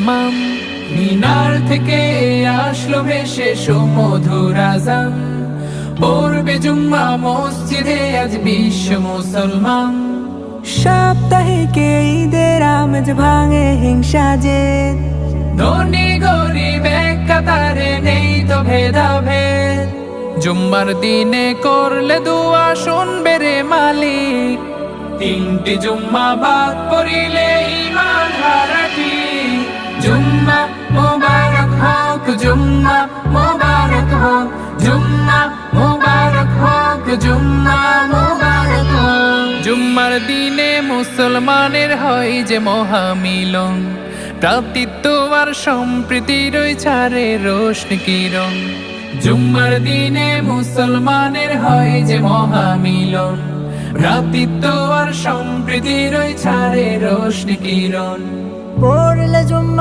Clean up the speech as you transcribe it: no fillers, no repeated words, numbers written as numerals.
মাম মিনার থেকে আসলো ভেসে সুমধুর আযান, পড়বে জুম্মা মসজিদে আজ বিশ্ব মুসলমান। সাপ্তাহিকে ঈদের আমেজ ভাঙে হিংসা জেদ, ধনী গরিব এক কাতারে নেই তো ভেদাভেদ। জুম্মার দিনে করলে দোয়া শুনবে রে মালিক, তিনটি জুম্মা বাদ পড়িলে ঈমান হারাটি। জুম্মা মুবারক হোক, জুম্মা মুবারক হোক, জুম্মা মুবারক হোক, জুম্মা মুবারক হোক। জুম্মার দিনে মুসলমানের হয় যে মহামিলন, ভ্রাতৃত্ব আর সম্প্রীতির ওই ছাড়ে রোশনি কিরণ। জুম্মার দিনে মুসলমানের হয় যে মহামিলন, ভ্রাতৃত্ব আর সম্প্রীতির ওই ছাড়ে রোশনি কিরণ। পড়লে জুম্মা